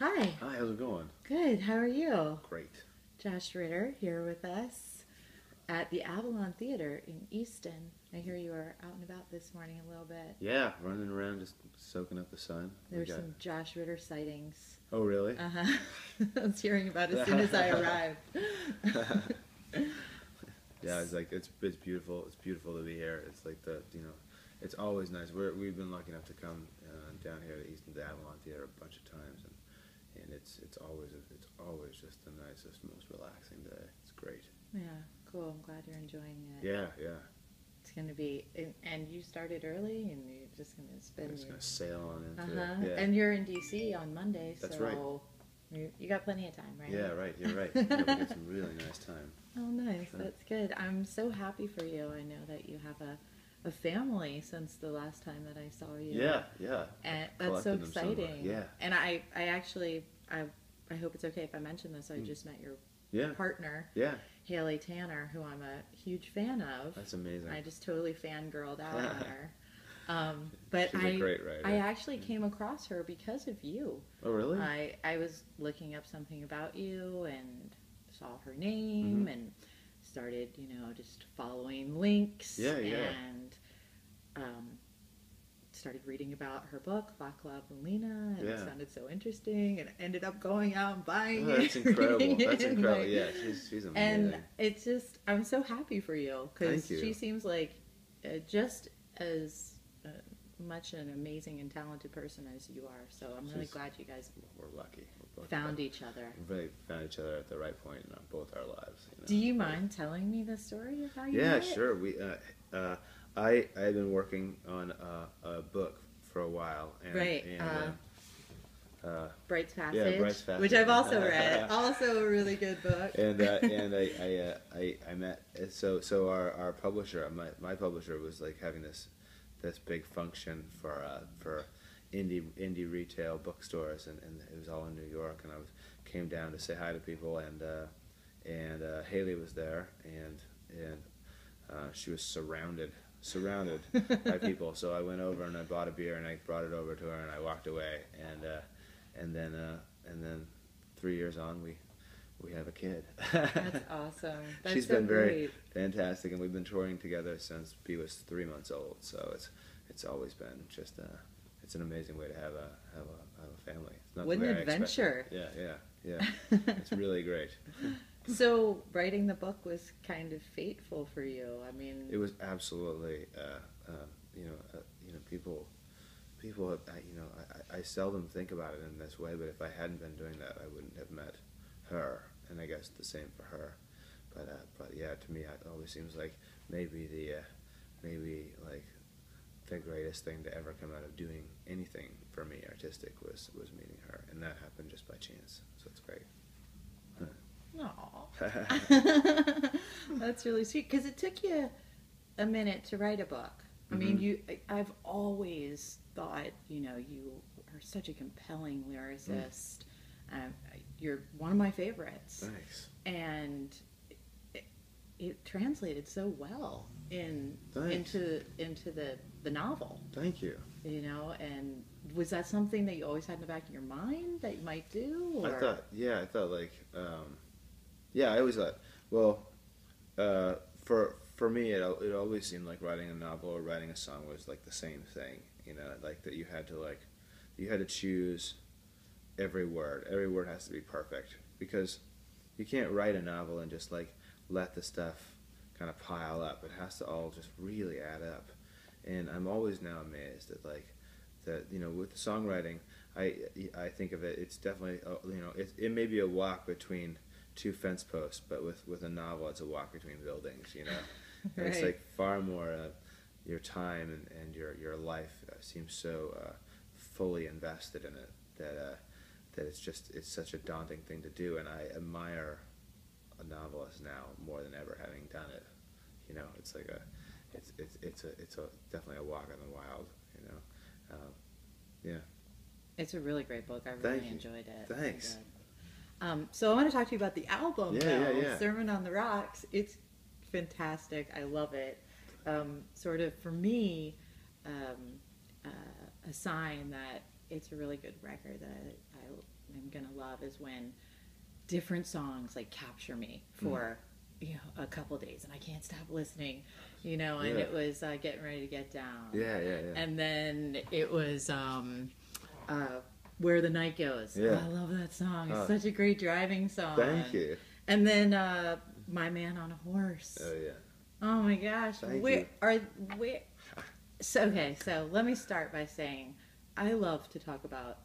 Hi. Hi, how's it going? Good. How are you? Great. Josh Ritter here with us at the Avalon Theater in Easton. I hear you were out and about this morning a little bit. Yeah, running around just soaking up the sun. There were some Josh Ritter sightings. Oh, really? Uh-huh. I was hearing about it as soon as I arrived. Yeah, it's beautiful. It's beautiful to be here. It's like it's always nice. We've been lucky enough to come down here to Easton, the Avalon Theater a bunch of times, and it's always just the nicest, most relaxing day. It's great. Yeah, cool. I'm glad you're enjoying it. Yeah, yeah. It's going to be, and you started early, and you're just going to spend. I'm just gonna sail on into it. Yeah. And you're in DC on Monday, That's so right. you got plenty of time, right? Yeah, right. You're right. Yeah, we get some really nice time. Oh, nice. That's good. I'm so happy for you. I know that you have a family since the last time that I saw you. Yeah, yeah. And that's so exciting. Yeah. And I actually, I hope it's okay if I mention this. I just met your partner, Haley Tanner, who I'm a huge fan of. That's amazing. I just totally fangirled out on her. But She's a great writer. I actually came across her because of you. Oh, really? I was looking up something about you and saw her name and started, just following links and started reading about her book, La Avelina, and it sounded so interesting, and ended up going out and buying it. That's incredible. That's incredible. Yeah, she's amazing. And it's just, I'm so happy for you, because she seems like just as much an amazing and talented person as you are. So I'm really glad you guys we're lucky. We're both found each other. We really found each other at the right point in both our lives. Do you mind telling me the story of how you met? Yeah, sure. I had been working on a book for a while. Bright's Passage. Yeah, Bright's Passage, which I've also read. Also a really good book. And I met so our publisher, my publisher, was like having this big function for indie retail bookstores, and it was all in New York, and came down to say hi to people, and Haley was there, and she was surrounded by people. So I went over and I bought a beer and I brought it over to her and I walked away, and then 3 years on we have a kid. That's awesome. That's She's so been very great. fantastic, and we've been touring together since he was 3 months old. So it's always been just it's an amazing way to have a family. It's not what an adventure! Yeah. It's really great. So writing the book was kind of fateful for you. I mean, it was absolutely. People have, I seldom think about it in this way, but if I hadn't been doing that, I wouldn't have met her, and I guess the same for her. But yeah, to me, it always seems like maybe the greatest thing to ever come out of doing anything for me artistic was meeting her, and that happened just by chance. So it's great. Aww. That's really sweet, because it took you a minute to write a book. I mean, I've always thought, you are such a compelling lyricist. You're one of my favorites. Thanks. And it translated so well into the novel. Thank you. And was that something that you always had in the back of your mind that you might do? Or? I always thought, well, for me, it always seemed like writing a novel or writing a song was like the same thing, like that you had to choose every word. Every word has to be perfect, because you can't write a novel and just like let the stuff kind of pile up. It has to all just really add up. And I'm always now amazed that with songwriting, I think of it, it's definitely, it may be a walk between two fence posts, but with a novel, it's a walk between buildings, Right. It's like far more your time and your life seems so fully invested in it that it's such a daunting thing to do, and I admire a novelist now more than ever, having done it. It's like it's definitely a walk in the wild. Yeah. It's a really great book. I really enjoyed it. Thanks. So I want to talk to you about the album. Yeah. Sermon on the Rocks. It's fantastic. I love it. Sort of for me, a sign that it's a really good record that I'm going love is when different songs like capture me for a couple days, and I can't stop listening. And it was Getting Ready to Get Down. Yeah. And then it was Where the Night Goes. Yeah. I love that song. It's such a great driving song. Thank you. And then My Man on a Horse. Oh yeah. Oh my gosh. Thank you. So let me start by saying I love to talk about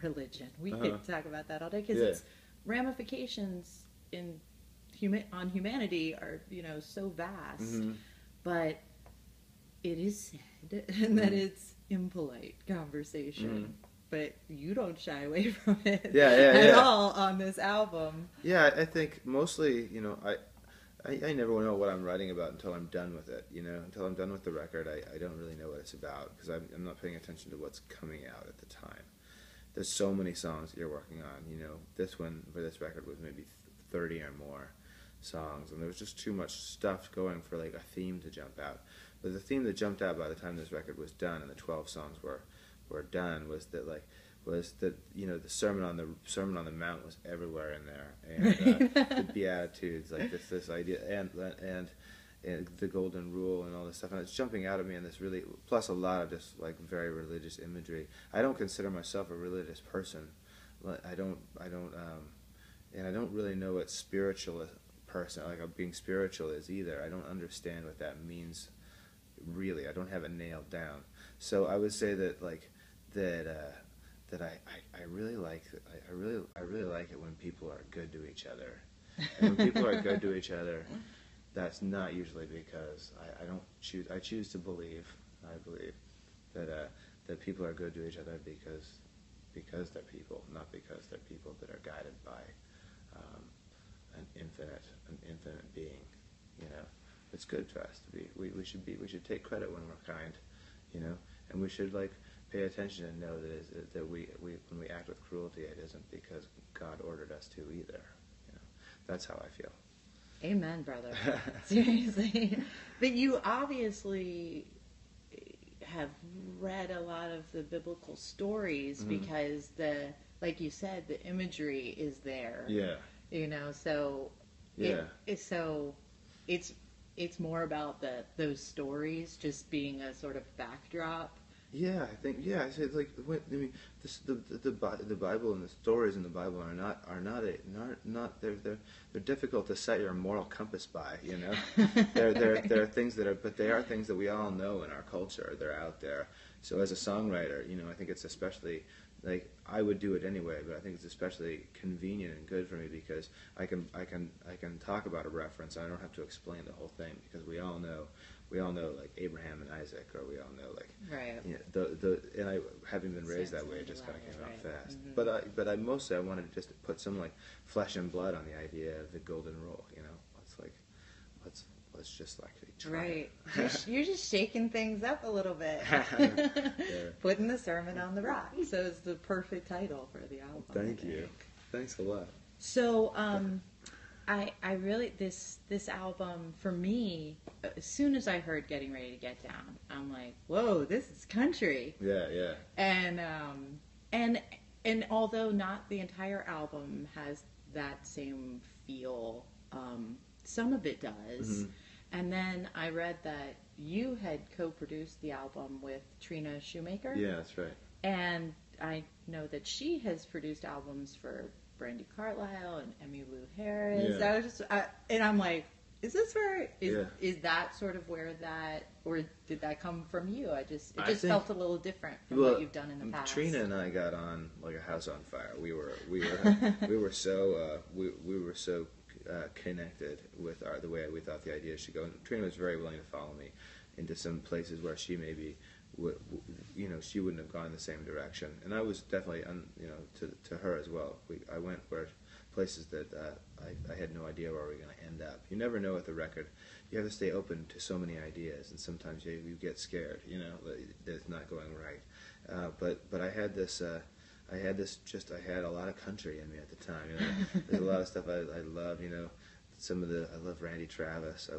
religion. We could talk about that all day because its ramifications on humanity are so vast. But it is said that it's impolite conversation. But you don't shy away from it at all on this album. Yeah, I think mostly, I never know what I'm writing about until I'm done with it. Until I'm done with the record, I don't really know what it's about because I'm not paying attention to what's coming out at the time. There's so many songs that you're working on. This one for this record was maybe 30 or more songs, and there was just too much stuff going for like a theme to jump out. But the theme that jumped out by the time this record was done and the 12 songs were done was that the Sermon on the Mount was everywhere in there, and the Beatitudes, like this idea, and the Golden Rule and all this stuff, and it's jumping out at me in this really, plus a lot of just like very religious imagery. I don't consider myself a religious person. I don't really know what spiritual person, like being spiritual, is either. I don't understand what that means really. I don't have it nailed down. So I would say that I really like it when people are good to each other. And when people are good to each other, that's not usually because I choose to believe. I believe that people are good to each other because they're people, not because they're people that are guided by an infinite being. It's good for us to be. We should take credit when we're kind, and we should pay attention and know that we when we act with cruelty, it isn't because God ordered us to either. That's how I feel. Amen, brother. Seriously. But you obviously have read a lot of the biblical stories because like you said, the imagery is there. Yeah. So it's more about those stories just being a sort of backdrop. Yeah, I think. Yeah, I say the Bible and the stories in the Bible they're difficult to set your moral compass by. There are things but they are things that we all know in our culture. They're out there. So as a songwriter, I think it's especially I would do it anyway, but I think it's especially convenient and good for me because I can talk about a reference. I don't have to explain the whole thing because we all know like Abraham and Isaac, or we all know right. And I having been raised that way, it just kind of came out fast. But I mostly I wanted to just put some flesh and blood on the idea of the Golden Rule. Let's just try. Right. You're just shaking things up a little bit. Putting the Sermon on the Rock. So it's the perfect title for the album. Thank you. Thanks a lot. So I really this album for me, as soon as I heard Getting Ready to Get Down, I'm like, whoa, this is country. Yeah. And although not the entire album has that same feel, some of it does. And then I read that you had co-produced the album with Trina Shoemaker. Yeah, that's right. And I know that she has produced albums for Brandy Carlisle and Emmylou Harris. Yeah. I was just, and I'm like, is this where is that sort of where that, or did that come from you? It just felt a little different from what you've done in the past. Trina and I got on like a house on fire. We were so connected with the way we thought the idea should go. And Trina was very willing to follow me into some places where she maybe she wouldn't have gone the same direction, and I was definitely to her as well. I went where places that I had no idea where we were going to end up. You never know with a record. You have to stay open to so many ideas, and sometimes you get scared, that it's not going right. But I had this. I had a lot of country in me at the time. There's a lot of stuff I love. I love Randy Travis. I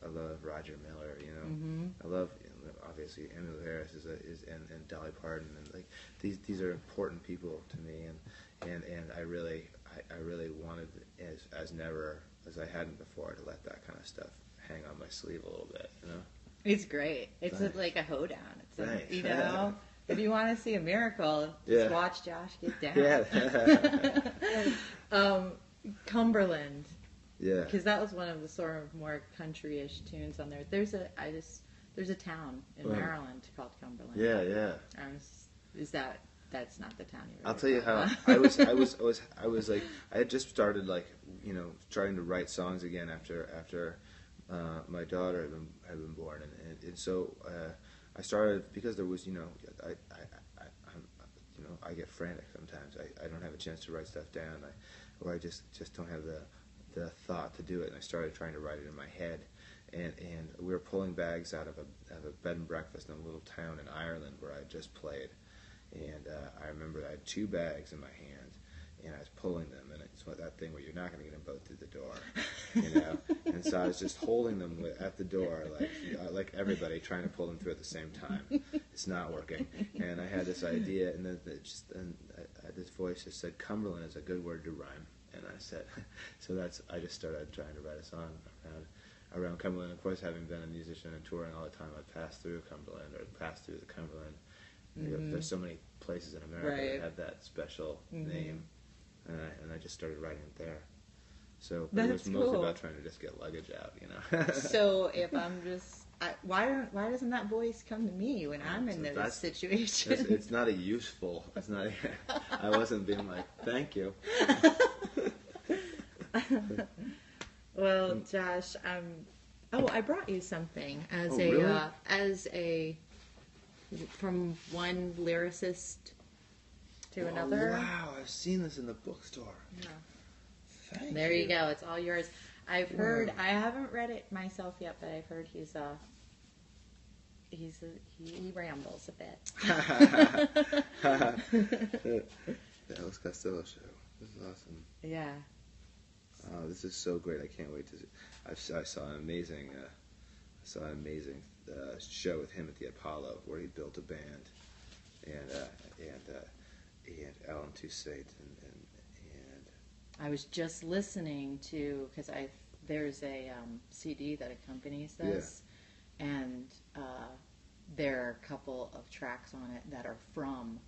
love Roger Miller. I love obviously Emmylou Harris and Dolly Parton, and these are important people to me, and I really I really wanted, as never as I hadn't before, to let that kind of stuff hang on my sleeve a little bit, you know? It's great. It's like a hoedown. It's Thanks. you know, if you want to see a miracle, just watch Josh get down. Yeah. Cumberland. Yeah. Because that was one of the sort of more country-ish tunes on there. There's a town in Maryland called Cumberland. Yeah, yeah. That's not the town you were. I'll tell you how I was like, I had just started, like, you know, trying to write songs again after my daughter had been born, and so I started, because there was, you know, I get frantic sometimes. I don't have a chance to write stuff down, or I just don't have the thought to do it, and I started trying to write it in my head. And we were pulling bags out of a bed and breakfast in a little town in Ireland where I just played. And I remember I had 2 bags in my hand, and I was pulling them, and it's that thing where you're not going to get them both through the door, you know. And so I was just holding them at the door, like everybody, trying to pull them through at the same time. It's not working. And I had this idea, and then this voice just said, "Cumberland is a good word to rhyme." And I said, I just started trying to write a song around Cumberland. Of course, having been a musician and touring all the time, I'd pass through Cumberland or pass through the Cumberland. Mm-hmm. There's so many places in America that have that special name, and I just started writing it there. So it was mostly about trying to just get luggage out, you know. So if I'm just, why doesn't that voice come to me when I'm in those situations? It's not a useful. It's not. I wasn't being like, thank you. Well, Josh, I brought you something from one lyricist to another. Wow, I've seen this in the bookstore. Yeah. Thank there you go. It's all yours. I've heard. I haven't read it myself yet, but I've heard he rambles a bit. The Ellis Costello show. This is awesome. Yeah. Oh, this is so great! I can't wait to see. I saw an amazing show with him at the Apollo, where he built a band, and Alan Toussaint and I was just listening to, because there's a CD that accompanies this, and there are a couple of tracks on it that are from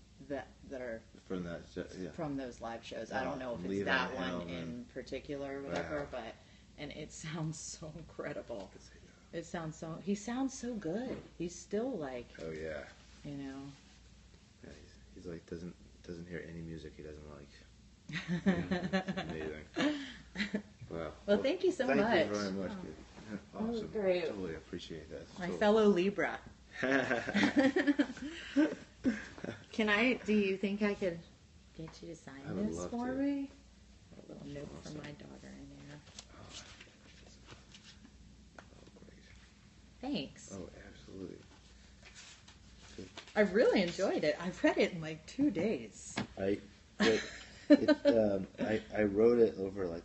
those live shows. I don't know if it's that one in particular or whatever, and it sounds so incredible. He sounds so good. He's still like, oh yeah, you know. Yeah, he's like doesn't hear any music he doesn't like. It's amazing. Wow. Well, thank you so much. Thank you very much. Oh, awesome. great. Totally appreciate that. My fellow Libra. Do you think I could get you to sign this for me? A little note from my daughter in there. Oh, great. Thanks. Oh, absolutely. I really enjoyed it. I read it in like 2 days. I wrote it over like